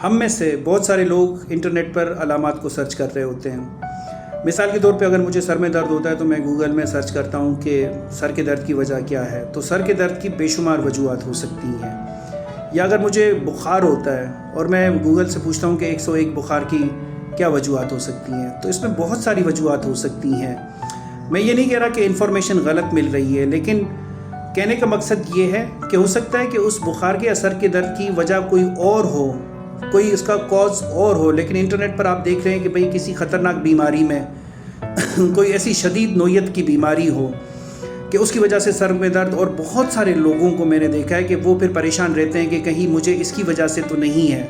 ہم میں سے بہت سارے لوگ انٹرنیٹ پر علامات کو سرچ کر رہے ہوتے ہیں۔ مثال کے طور پہ اگر مجھے سر میں درد ہوتا ہے تو میں گوگل میں سرچ کرتا ہوں کہ سر کے درد کی وجہ کیا ہے، تو سر کے درد کی بے شمار وجوہات ہو سکتی ہیں۔ یا اگر مجھے بخار ہوتا ہے اور میں گوگل سے پوچھتا ہوں کہ 101 بخار کی کیا وجوہات ہو سکتی ہیں، تو اس میں بہت ساری وجوہات ہو سکتی ہیں۔ میں یہ نہیں کہہ رہا کہ انفارمیشن غلط مل رہی ہے، لیکن کہنے کا مقصد یہ ہے کہ ہو سکتا ہے کہ اس بخار کے یا سر کے درد کی وجہ کوئی اور ہو، کوئی اس کا کاز اور ہو، لیکن انٹرنیٹ پر آپ دیکھ رہے ہیں کہ بھئی کسی خطرناک بیماری میں کوئی ایسی شدید نوعیت کی بیماری ہو کہ اس کی وجہ سے سر میں درد، اور بہت سارے لوگوں کو میں نے دیکھا ہے کہ وہ پھر پریشان رہتے ہیں کہ کہیں مجھے اس کی وجہ سے تو نہیں ہے،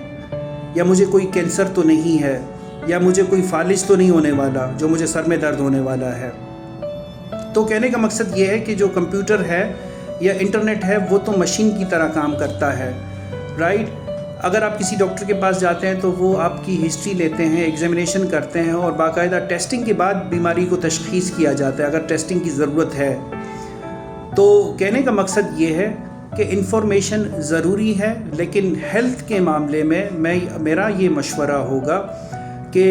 یا مجھے کوئی کینسر تو نہیں ہے، یا مجھے کوئی فالج تو نہیں ہونے والا جو مجھے سر میں درد ہونے والا ہے۔ تو کہنے کا مقصد یہ ہے کہ جو کمپیوٹر ہے یا انٹرنیٹ ہے وہ تو مشین کی طرح کام کرتا ہے، رائٹ؟ اگر آپ کسی ڈاکٹر کے پاس جاتے ہیں تو وہ آپ کی ہسٹری لیتے ہیں، ایگزامینیشن کرتے ہیں، اور باقاعدہ ٹیسٹنگ کے بعد بیماری کو تشخیص کیا جاتا ہے اگر ٹیسٹنگ کی ضرورت ہے۔ تو کہنے کا مقصد یہ ہے کہ انفارمیشن ضروری ہے، لیکن ہیلتھ کے معاملے میں میرا یہ مشورہ ہوگا کہ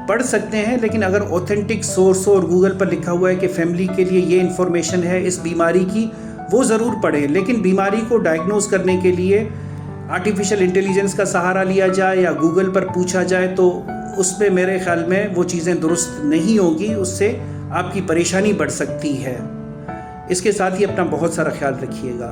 پڑھ سکتے ہیں، لیکن اگر اوتھینٹک سورس اور گوگل پر لکھا ہوا ہے کہ فیملی کے لیے یہ انفارمیشن ہے اس بیماری کی، وہ ضرور پڑھیں، لیکن بیماری کو ڈائگنوز کرنے کے لیے آرٹیفیشل انٹیلیجنس کا سہارا لیا جائے یا گوگل پر پوچھا جائے تو اس پہ میرے خیال میں وہ چیزیں درست نہیں ہوگی، اس سے آپ کی پریشانی بڑھ سکتی ہے۔ اس کے ساتھ ہی اپنا بہت سارا خیال رکھیے گا۔